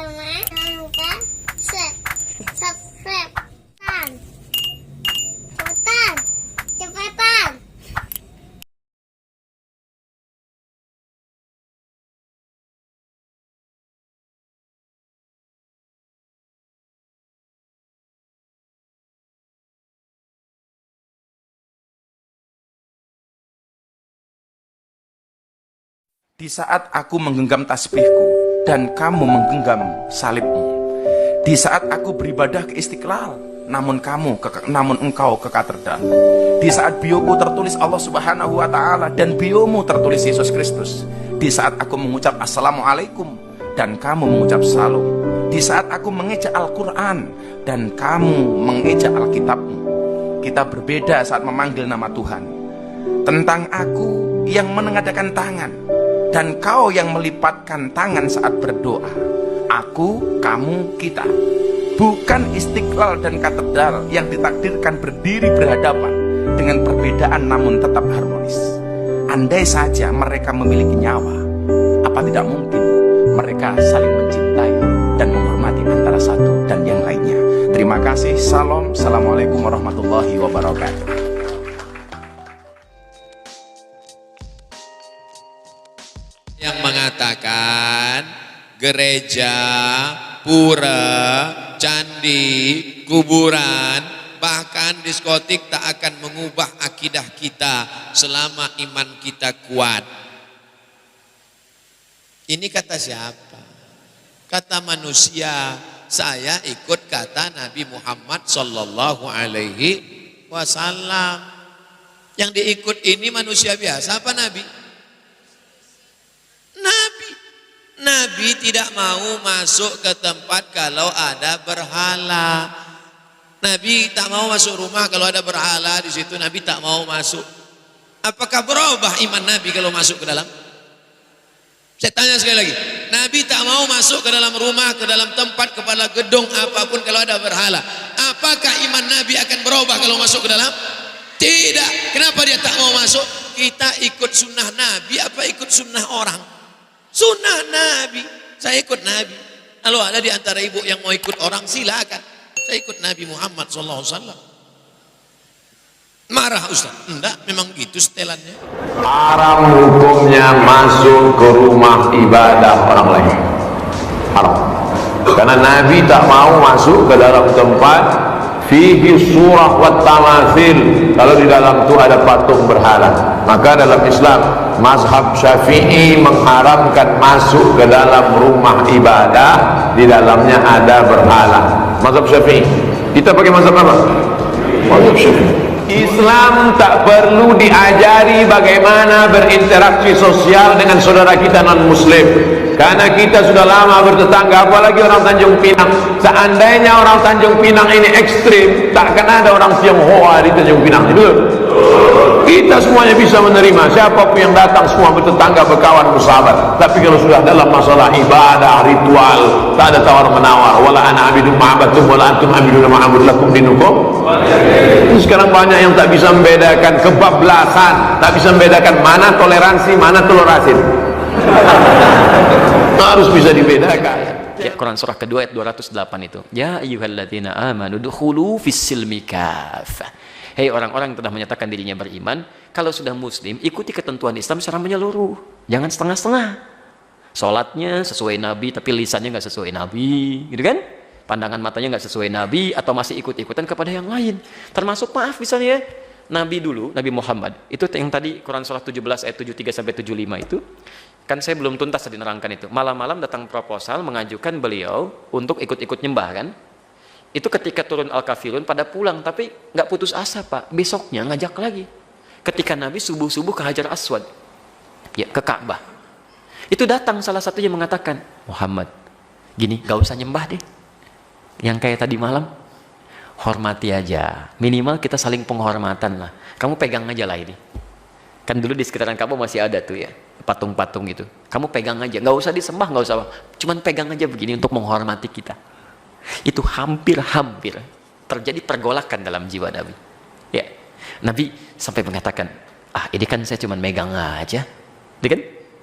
teman-teman, jangan lupa subscribe kan. Cepetan. Di saat aku menggenggam tasbihku dan kamu menggenggam salibmu, di saat aku beribadah ke Istiqlal, namun engkau ke katedral, di saat bioku tertulis Allah Subhanahu wa Ta'ala dan biomu tertulis Yesus Kristus, di saat aku mengucap Assalamualaikum dan kamu mengucap Salam, di saat aku mengejak Al-Quran dan kamu mengejak Alkitabmu, kita berbeda saat memanggil nama Tuhan. Tentang aku yang menengadakan tangan dan kau yang melipatkan tangan saat berdoa. Aku, kamu, kita. Bukan Istiqlal dan katedral yang ditakdirkan berdiri berhadapan dengan perbedaan namun tetap harmonis. Andai saja mereka memiliki nyawa, apa tidak mungkin mereka saling mencintai dan menghormati antara satu dan yang lainnya. Terima kasih. Salam. Assalamualaikum warahmatullahi wabarakatuh. Yang mengatakan gereja, pura, candi, kuburan, bahkan diskotik tak akan mengubah akidah kita selama iman kita kuat. Ini kata siapa? Kata manusia. Saya ikut kata Nabi Muhammad sallallahu alaihi wasallam. Yang diikut ini manusia biasa apa Nabi? Nabi tidak mau masuk ke tempat kalau ada berhala. Nabi tak mau masuk rumah kalau ada berhala di situ. Nabi tak mau masuk. Apakah berubah iman Nabi kalau masuk ke dalam? Saya tanya sekali lagi. Nabi tak mau masuk ke dalam rumah, ke dalam tempat, kepala gedung apapun kalau ada berhala. Apakah iman Nabi akan berubah kalau masuk ke dalam? Tidak. Kenapa dia tak mau masuk? Kita ikut sunnah Nabi apa ikut sunnah orang? Sunnah Nabi. Saya ikut Nabi. Kalau ada di antara ibu yang mau ikut orang, silakan. Saya ikut Nabi Muhammad SAW. Marah Ustaz? Enggak, memang gitu setelannya. Haram hukumnya masuk ke rumah ibadah orang lain. Haram. Karena Nabi tak mau masuk ke dalam tempat fihi surah wa tamathil. Kalau di dalam itu ada patung berhala, maka dalam Islam mazhab Syafi'i mengharamkan masuk ke dalam rumah ibadah di dalamnya ada berhala. Mazhab Syafi'i. Kita pakai mazhab apa? Mazhab Syafi'i. Islam tak perlu diajari bagaimana berinteraksi sosial dengan saudara kita non muslim, karena kita sudah lama bertetangga, apalagi orang Tanjung Pinang. Seandainya orang Tanjung Pinang ini ekstrim, tak akan ada orang Tionghoa di Tanjung Pinang. Itu kita semuanya bisa menerima, siapapun yang datang semua bertetangga, berkawan, bersahabat. Tapi kalau sudah dalam masalah ibadah, ritual, tak ada tawar menawar. Wala ana abidu ma'abatum wala antum abiduna ma'abud lakum dinukum. Sekarang banyak yang tak bisa membedakan kebablasan, tak bisa membedakan mana toleransi, mana telur asin. Harus bisa dibedakan. Ya, Quran surah kedua ayat 208 itu. Ya ayyuhalladzina amanu dukhulu fis-silmi kafah. Hei orang-orang yang telah menyatakan dirinya beriman, kalau sudah muslim, ikuti ketentuan Islam secara menyeluruh. Jangan setengah-setengah. Sholatnya sesuai Nabi, tapi lisannya nggak sesuai Nabi, gitu kan? Pandangan matanya nggak sesuai Nabi, atau masih ikut-ikutan kepada yang lain. Termasuk maaf misalnya, Nabi dulu, Nabi Muhammad, itu yang tadi Quran surah 17 ayat 73-75 itu, kan saya belum tuntas tadi nerangkan itu. Malam-malam datang proposal mengajukan beliau untuk ikut-ikut nyembah kan? Itu ketika turun Al-Kafirun pada pulang, tapi nggak putus asa Pak, besoknya ngajak lagi. Ketika Nabi subuh-subuh ke Hajar Aswad, ya ke Ka'bah, itu datang salah satunya mengatakan, Muhammad, gini, gak usah nyembah deh, yang kayak tadi malam, hormati aja, minimal kita saling penghormatan lah. Kamu pegang aja lah ini, kan dulu di sekitaran Ka'bah masih ada tuh ya, patung-patung gitu. Kamu pegang aja, nggak usah disembah, nggak usah, cuman pegang aja begini untuk menghormati kita. Itu hampir-hampir terjadi pergolakan dalam jiwa Nabi. Ya, Nabi sampai mengatakan, ini kan saya cuma megang aja, kan?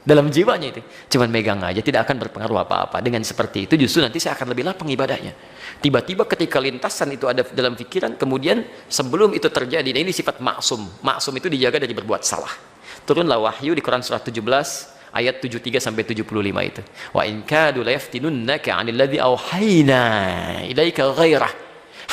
dalam jiwanya itu. Cuman megang aja, tidak akan berpengaruh apa-apa. Dengan seperti itu justru nanti saya akan lebih lapang ibadahnya. Tiba-tiba ketika lintasan itu ada dalam pikiran, kemudian sebelum itu terjadi, nah ini sifat maksum. Maksum itu dijaga dari berbuat salah. Turunlah wahyu di Quran surah 17 ayat 73 sampai 75 itu. Wa in kadu la yaftinunnaka 'anil ladzi auhayna ilaika ghairah.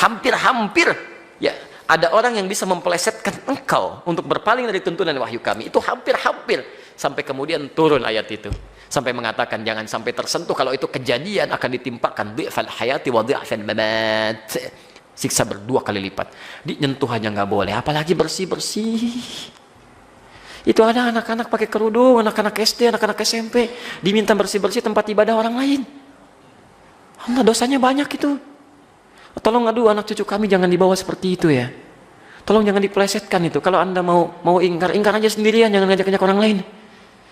Hampir-hampir ya ada orang yang bisa mempelesetkan engkau untuk berpaling dari tuntunan wahyu kami. Itu hampir-hampir sampai kemudian turun ayat itu. Sampai mengatakan jangan sampai tersentuh, kalau itu kejadian akan ditimpakan dhi'fal hayati wa dhi'fal mamat. Siksa berdua kali lipat. Nyentuhannya nggak boleh, apalagi bersih-bersih. Itu ada anak-anak pakai kerudung, anak-anak SD, anak-anak SMP diminta bersih-bersih tempat ibadah orang lain. Allah, dosanya banyak itu. Tolong aduh anak cucu kami jangan dibawa seperti itu ya. Tolong jangan dipelesetkan itu. Kalau Anda mau ingkar aja sendirian, jangan ngajak-ngajak orang lain.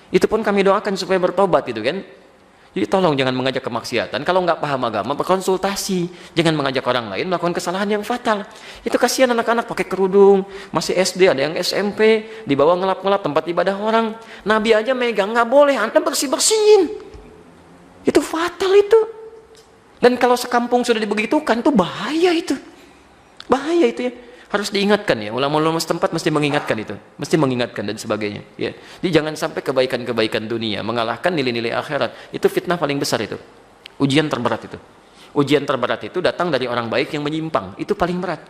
Itu pun kami doakan supaya bertobat itu kan. Jadi tolong jangan mengajak kemaksiatan. Kalau nggak paham agama, berkonsultasi. Jangan mengajak orang lain melakukan kesalahan yang fatal. Itu kasihan anak-anak pakai kerudung, masih SD, ada yang SMP, dibawa ngelap-ngelap tempat ibadah orang. Nabi aja megang, nggak boleh, Anda bersih-bersihin. Itu fatal itu. Dan kalau sekampung sudah dibegitukan, itu bahaya itu. Bahaya itu ya. Harus diingatkan ya. Ulama-ulama setempat mesti mengingatkan itu. Mesti mengingatkan dan sebagainya. Ya. Jadi jangan sampai kebaikan-kebaikan dunia mengalahkan nilai-nilai akhirat. Itu fitnah paling besar itu. Ujian terberat itu. Ujian terberat itu datang dari orang baik yang menyimpang. Itu paling berat.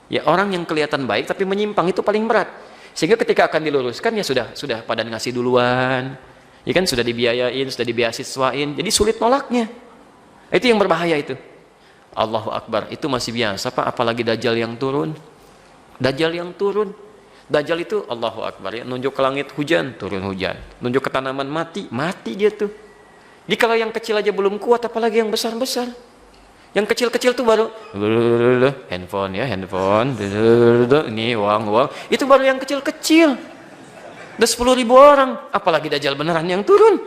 Ya, orang yang kelihatan baik tapi menyimpang itu paling berat. Sehingga ketika akan diluruskan ya sudah pada ngasih duluan. Ya kan sudah dibiayain, sudah dibeasiswain. Jadi sulit nolaknya. Itu yang berbahaya itu. Allahu Akbar, itu masih biasa Pak, apalagi Dajjal yang turun. Dajjal yang turun. Dajjal itu Allahu Akbar ya, nunjuk ke langit hujan, turun hujan. Nunjuk ke tanaman mati dia tuh. Jadi kalau yang kecil aja belum kuat, apalagi yang besar-besar. Yang kecil-kecil tuh baru handphone ya, handphone. Ini uang. Itu baru yang kecil-kecil. Udah 10.000 orang, apalagi Dajjal beneran yang turun.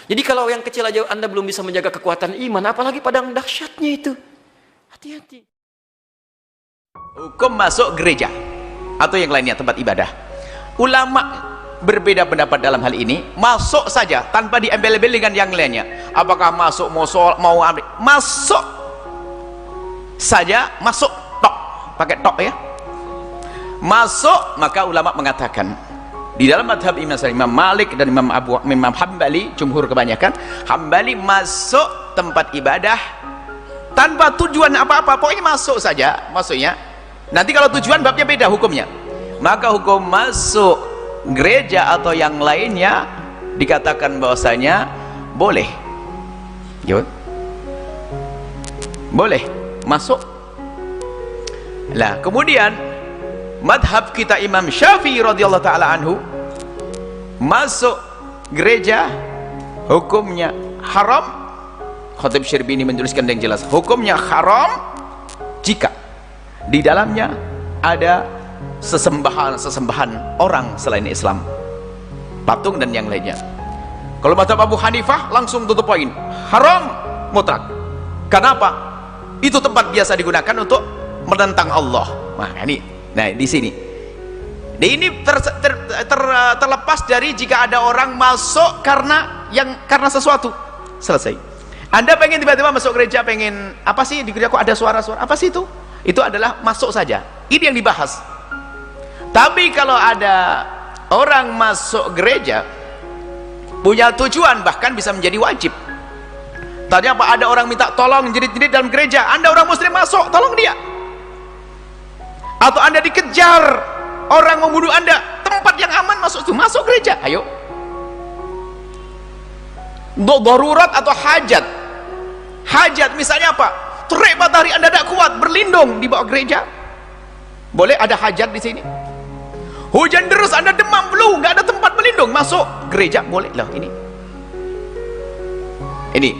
Jadi kalau yang kecil aja Anda belum bisa menjaga kekuatan iman, apalagi padang dahsyatnya itu. Hati-hati. Hukum masuk gereja atau yang lainnya tempat ibadah. Ulama berbeda pendapat dalam hal ini. Masuk saja tanpa diembel-embel dengan yang lainnya. Apakah masuk mau ambil? Masuk saja, masuk tok, pakai tok ya. Masuk, maka ulama mengatakan di dalam madhab Imam Malik dan Imam Hambali, jumhur kebanyakan Hambali, masuk tempat ibadah tanpa tujuan apa-apa, pokoknya masuk saja. Maksudnya nanti kalau tujuan babnya beda hukumnya. Maka hukum masuk gereja atau yang lainnya dikatakan bahwasanya boleh. Yuk. Boleh masuk. Nah, kemudian madhab kita Imam Syafi'i radhiyallahu ta'ala anhu, masuk gereja hukumnya haram. Khatib Syirbini menuliskan yang jelas, hukumnya haram jika di dalamnya ada sesembahan orang selain Islam, patung dan yang lainnya. Kalau madhab Abu Hanifah langsung tutup poin, haram mutlak. Kenapa? Itu tempat biasa digunakan untuk menentang Allah. Nah, di sini. Ini terlepas dari jika ada orang masuk karena sesuatu. Selesai. Anda pengen tiba-tiba masuk gereja, pengen apa sih di gereja kok ada suara-suara? Apa sih itu? Itu adalah masuk saja. Ini yang dibahas. Tapi kalau ada orang masuk gereja punya tujuan, bahkan bisa menjadi wajib. Tadi apa, ada orang minta tolong jerit-jerit dalam gereja, Anda orang muslim masuk, tolong dia. Atau Anda dikejar orang membunuh Anda, tempat yang aman masuk gereja, ayo. Darurat atau hajat misalnya apa, terik matahari Anda tidak kuat, berlindung di bawah gereja, boleh. Ada hajat di sini. Hujan deras Anda demam flu, nggak ada tempat berlindung, masuk gereja, boleh lah. Ini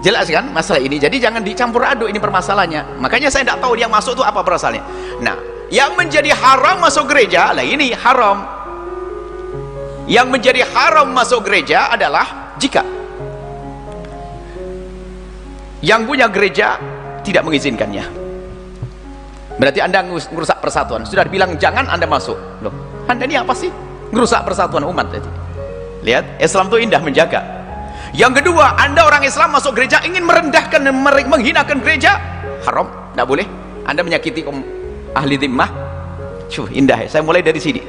jelas kan masalah ini. Jadi jangan dicampur aduk ini permasalahannya. Makanya saya tidak tahu yang masuk itu apa perasaannya. Nah, yang menjadi haram masuk gereja, lah ini haram. Yang menjadi haram masuk gereja adalah jika yang punya gereja tidak mengizinkannya. Berarti Anda merusak persatuan. Sudah dibilang jangan, Anda masuk. Loh, Anda ini apa sih? Merusak persatuan umat itu. Lihat, Islam itu indah menjaga. Yang kedua, Anda orang Islam masuk gereja ingin merendahkan dan menghinakan gereja, haram, tidak boleh. Anda menyakiti ahli dhimmah. Indah ya, saya mulai dari sini.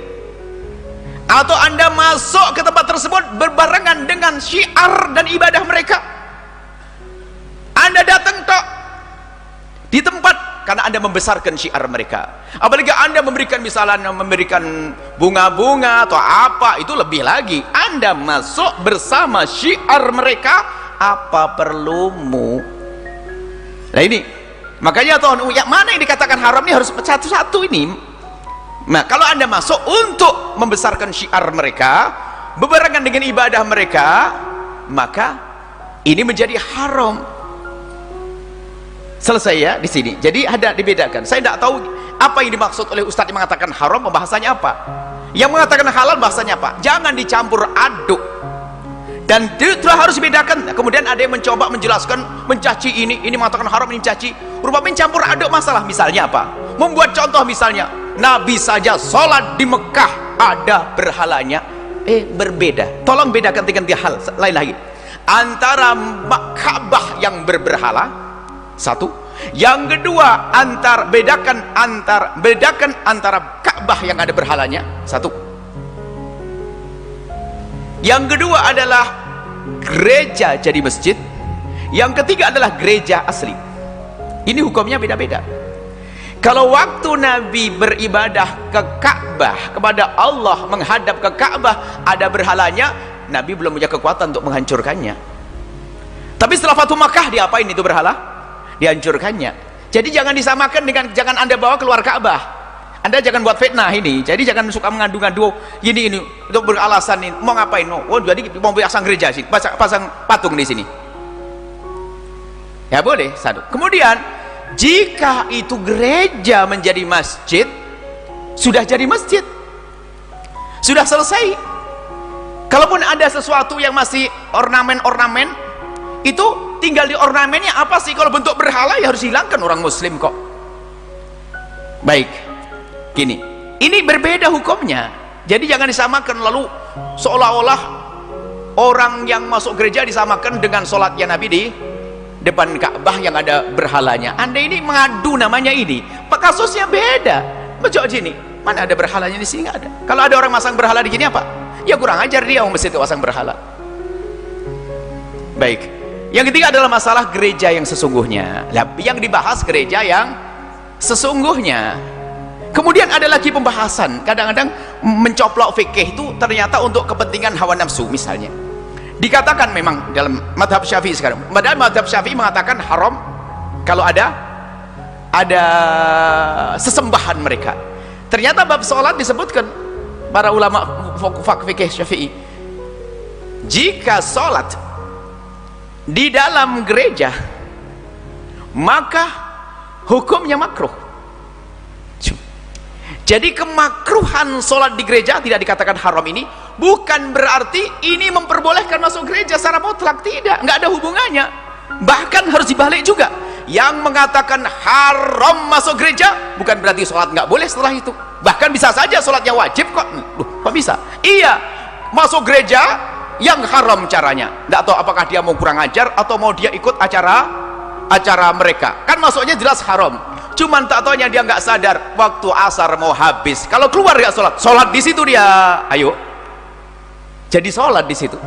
Atau Anda masuk ke tempat tersebut berbarengan dengan syiar dan ibadah mereka. Anda datang tok di tempat karena Anda membesarkan syiar mereka. Apalagi Anda memberikan, misalnya memberikan bunga-bunga atau apa, itu lebih lagi. Anda masuk bersama syiar mereka, apa perlumu? Nah ini, makanya Tuhan, yang mana yang dikatakan haram ini harus satu-satu ini. Nah, kalau Anda masuk untuk membesarkan syiar mereka, berbarengan dengan ibadah mereka, maka ini menjadi haram. Selesai ya di sini. Jadi ada dibedakan. Saya tidak tahu apa yang dimaksud oleh Ustadz yang mengatakan haram, pembahasannya apa. Yang mengatakan halal bahasanya apa? Jangan dicampur aduk. Dan itu harus dibedakan. Kemudian ada yang mencoba menjelaskan, mencaci ini mengatakan haram, ini mencaci. Rupanya mencampur aduk masalah. Misalnya apa? Membuat contoh misalnya, Nabi saja sholat di Mekah ada berhalanya. Berbeda. Tolong bedakan tiga hal lain lagi. Antara Ka'bah yang berberhala, satu. Yang kedua, bedakan antara Ka'bah yang ada berhalanya, satu. Yang kedua adalah gereja jadi masjid. Yang ketiga adalah gereja asli. Ini hukumnya beda-beda. Kalau waktu Nabi beribadah ke Ka'bah, kepada Allah, menghadap ke Ka'bah ada berhalanya, Nabi belum punya kekuatan untuk menghancurkannya. Tapi setelah Fatu Makkah, diapain itu berhala? Dihancurkannya. Jadi jangan disamakan dengan, jangan Anda bawa keluar Ka'bah. Anda jangan buat fitnah ini. Jadi jangan suka mengadu-ngadu ini untuk beralasan ini mau ngapain. Jadi mau pasang gereja sih, pasang patung di sini. Ya boleh satu. Kemudian jika itu gereja menjadi masjid, sudah jadi masjid, sudah selesai. Kalaupun ada sesuatu yang masih ornamen-ornamen, itu tinggal di ornamennya apa sih? Kalau bentuk berhala ya harus hilangkan, orang muslim kok. Baik, gini, ini berbeda hukumnya. Jadi jangan disamakan lalu seolah-olah orang yang masuk gereja disamakan dengan sholatnya Nabi di depan Ka'bah yang ada berhalanya. Anda ini mengadu namanya ini. Kasusnya beda. Macam sini, mana ada berhalanya, di sini nggak ada. Kalau ada orang masang berhala di sini apa? Ya kurang ajar dia, orang mesti itu pasang berhala. Baik. Yang ketiga adalah masalah gereja yang sesungguhnya. Yang dibahas gereja yang sesungguhnya. Kemudian ada lagi pembahasan. Kadang-kadang mencoplok fikih itu ternyata untuk kepentingan hawa nafsu misalnya. Dikatakan memang dalam madhab Syafi'i sekarang. Padahal madhab Syafi'i mengatakan haram kalau ada sesembahan mereka. Ternyata bab sholat disebutkan para ulama fikih Syafi'i. Jika sholat di dalam gereja maka hukumnya makruh. Jadi kemakruhan sholat di gereja tidak dikatakan haram ini bukan berarti ini memperbolehkan masuk gereja secara mutlak, tidak, nggak ada hubungannya. Bahkan harus dibalik juga, yang mengatakan haram masuk gereja bukan berarti sholat nggak boleh setelah itu. Bahkan bisa saja sholatnya wajib kok. Kok bisa? Iya, masuk gereja yang haram caranya, nggak tahu apakah dia mau kurang ajar atau mau dia ikut acara mereka. Kan masuknya jelas haram, cuman tak taunya dia nggak sadar waktu asar mau habis, kalau keluar nggak sholat di situ dia, ayo jadi sholat di situ.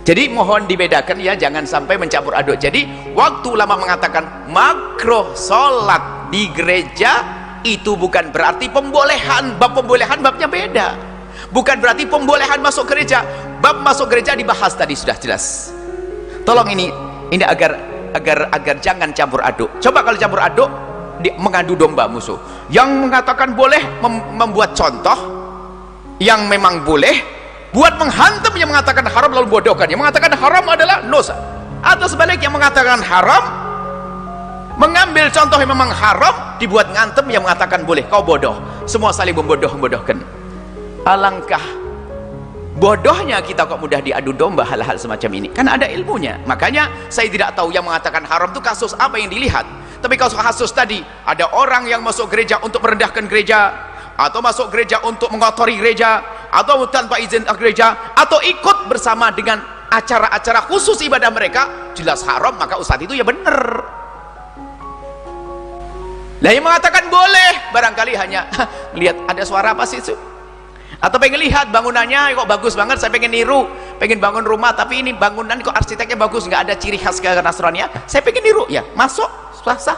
Jadi mohon dibedakan ya, jangan sampai mencampur aduk. Jadi waktu ulama mengatakan makruh sholat di gereja itu bukan berarti pembolehan. Bab pembolehan babnya beda. Bukan berarti pembolehan masuk gereja. Bab masuk gereja dibahas tadi sudah jelas. Tolong ini agar jangan campur aduk. Coba kalau campur aduk mengadu domba musuh. Yang mengatakan boleh membuat contoh yang memang boleh, buat menghantam yang mengatakan haram lalu bodohkan. Yang mengatakan haram adalah dosa. Atau sebaliknya mengatakan haram, mengambil contoh yang memang haram, dibuat ngantem yang mengatakan boleh. Kau bodoh. Semua saling membodoh-bodohkan. Alangkah bodohnya kita kok mudah diadu domba hal-hal semacam ini. Kan ada ilmunya. Makanya saya tidak tahu yang mengatakan haram itu kasus apa yang dilihat. Tapi kalau kasus tadi ada orang yang masuk gereja untuk merendahkan gereja, atau masuk gereja untuk mengotori gereja, atau tanpa izin gereja, atau ikut bersama dengan acara-acara khusus ibadah mereka, jelas haram, maka ustadz itu ya benar. Lah yang mengatakan boleh, barangkali hanya lihat ada suara apa sih itu, atau pengen lihat bangunannya kok bagus banget, saya pengen niru, pengen bangun rumah tapi ini bangunan kok arsiteknya bagus, nggak ada ciri khas ke Nasrani, saya pengen niru, ya masuk sah-sah.